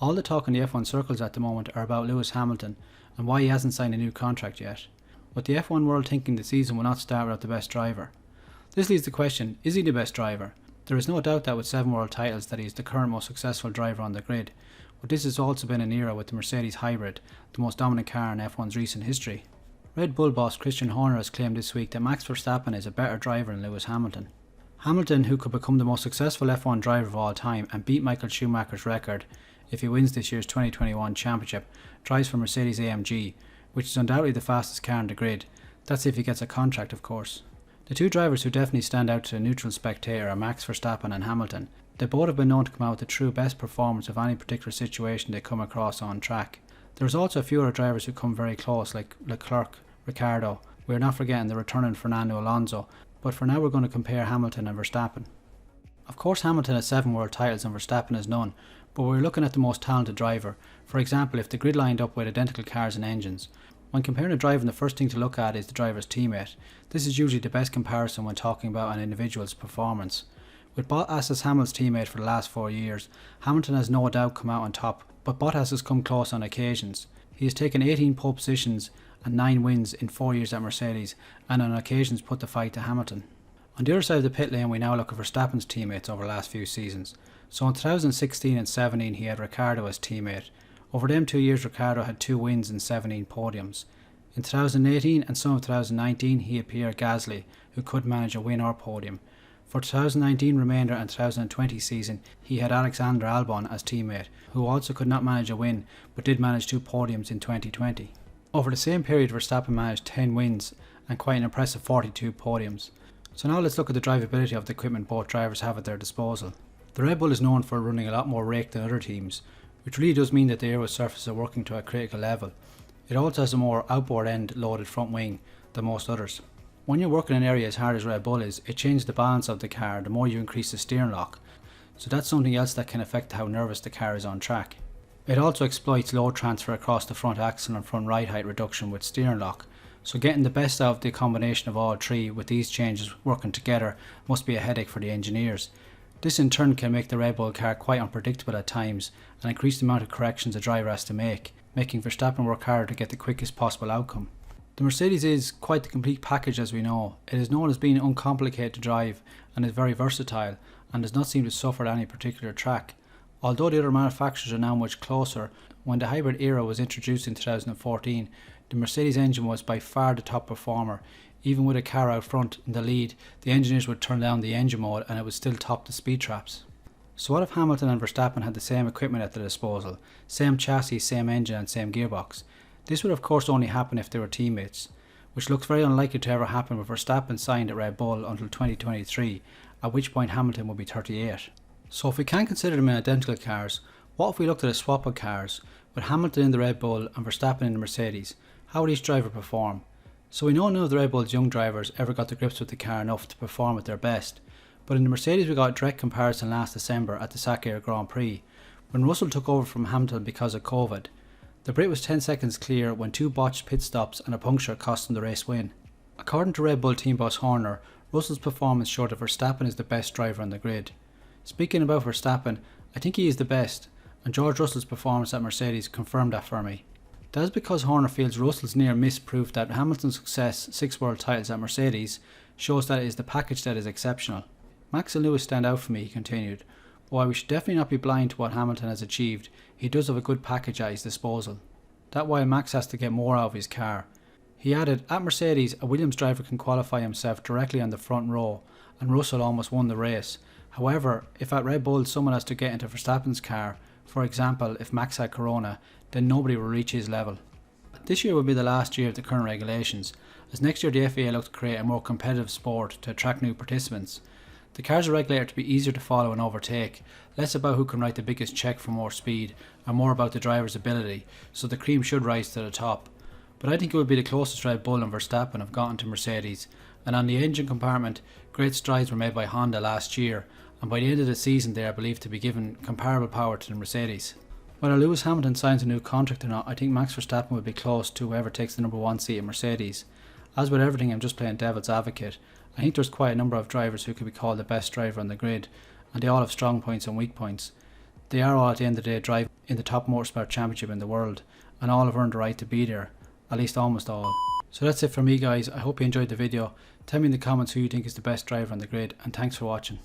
All the talk in the F1 circles at the moment are about Lewis Hamilton and why he hasn't signed a new contract yet, with the F1 world thinking the season will not start without the best driver. This leaves the question, is he the best driver? There is no doubt that with 7 world titles that he is the current most successful driver on the grid, but this has also been an era with the Mercedes hybrid, the most dominant car in F1's recent history. Red Bull boss Christian Horner has claimed this week that Max Verstappen is a better driver than Lewis Hamilton. Hamilton, who could become the most successful F1 driver of all time and beat Michael Schumacher's record if he wins this year's 2021 championship, drives for Mercedes AMG, which is undoubtedly the fastest car on the grid. That's if he gets a contract, of course. The two drivers who definitely stand out to a neutral spectator are Max Verstappen and Hamilton. They both have been known to come out with the true best performance of any particular situation they come across on track. There's also a few other drivers who come very close, like Leclerc, Ricardo. We're not forgetting the returning Fernando Alonso, but for now we're going to compare Hamilton and Verstappen. Of course Hamilton has 7 world titles and Verstappen has none, but we're looking at the most talented driver. For example, if the grid lined up with identical cars and engines. When comparing a driver, the first thing to look at is the driver's teammate. This is usually the best comparison when talking about an individual's performance. With Bottas as Hamilton's teammate for the last 4 years, Hamilton has no doubt come out on top, but Bottas has come close on occasions. He has taken 18 pole positions and 9 wins in 4 years at Mercedes, and on occasions put the fight to Hamilton. On the other side of the pit lane, we now look at Verstappen's teammates over the last few seasons. So in 2016 and 17 he had Ricardo as teammate. Over them 2 years Ricardo had 2 wins and 17 podiums. In 2018 and some of 2019 he had Pierre Gasly, who could manage a win or podium. For 2019 remainder and 2020 season he had Alexander Albon as teammate, who also could not manage a win but did manage 2 podiums in 2020. Over the same period Verstappen managed 10 wins and quite an impressive 42 podiums. So now let's look at the drivability of the equipment both drivers have at their disposal. The Red Bull is known for running a lot more rake than other teams, which really does mean that the aero surfaces are working to a critical level. It also has a more outboard end loaded front wing than most others. When you're working in an area as hard as Red Bull is, it changes the balance of the car the more you increase the steering lock, so that's something else that can affect how nervous the car is on track. It also exploits load transfer across the front axle and front ride height reduction with steering lock, so getting the best out of the combination of all three with these changes working together must be a headache for the engineers. This in turn can make the Red Bull car quite unpredictable at times and increase the amount of corrections a driver has to make, making Verstappen work harder to get the quickest possible outcome. The Mercedes is quite the complete package as we know. It is known as being uncomplicated to drive and is very versatile and does not seem to suffer at any particular track. Although the other manufacturers are now much closer, when the hybrid era was introduced in 2014, the Mercedes engine was by far the top performer. Even with a car out front in the lead, the engineers would turn down the engine mode and it would still top the speed traps. So what if Hamilton and Verstappen had the same equipment at their disposal, same chassis, same engine and same gearbox? This would of course only happen if they were teammates, which looks very unlikely to ever happen with Verstappen signed at Red Bull until 2023, at which point Hamilton will be 38. So if we can't consider them in identical cars, what if we looked at a swap of cars, with Hamilton in the Red Bull and Verstappen in the Mercedes? How would each driver perform? So we know none of the Red Bull's young drivers ever got to grips with the car enough to perform at their best, but in the Mercedes we got a direct comparison last December at the Sakhir Grand Prix, when Russell took over from Hamilton because of COVID. The Brit was 10 seconds clear when 2 botched pit stops and a puncture cost him the race win. According to Red Bull team boss Horner, Russell's performance showed that Verstappen is the best driver on the grid. Speaking about Verstappen, I think he is the best, and George Russell's performance at Mercedes confirmed that for me. That is because Horner feels Russell's near miss proved that Hamilton's success, 6 world titles at Mercedes, shows that it is the package that is exceptional. Max and Lewis stand out for me, he continued. While we should definitely not be blind to what Hamilton has achieved, he does have a good package at his disposal. That while Max has to get more out of his car. He added, at Mercedes, a Williams driver can qualify himself directly on the front row, and Russell almost won the race. However, if at Red Bull someone has to get into Verstappen's car, for example if Max had Corona, then nobody will reach his level. This year will be the last year of the current regulations, as next year the FIA look to create a more competitive sport to attract new participants. The cars are regulated to be easier to follow and overtake, less about who can write the biggest cheque for more speed, and more about the driver's ability, so the cream should rise to the top. But I think it would be the closest Red Bull and Verstappen have gotten to Mercedes, and on the engine compartment, great strides were made by Honda last year, and by the end of the season they are believed to be given comparable power to the Mercedes. Whether Lewis Hamilton signs a new contract or not, I think Max Verstappen will be close to whoever takes the number 1 seat at Mercedes. As with everything, I'm just playing devil's advocate. I think there's quite a number of drivers who could be called the best driver on the grid, and they all have strong points and weak points. They are all at the end of the day driving in the top motorsport championship in the world, and all have earned the right to be there, at least almost all. So that's it for me guys. I hope you enjoyed the video. Tell me in the comments who you think is the best driver on the grid, and thanks for watching.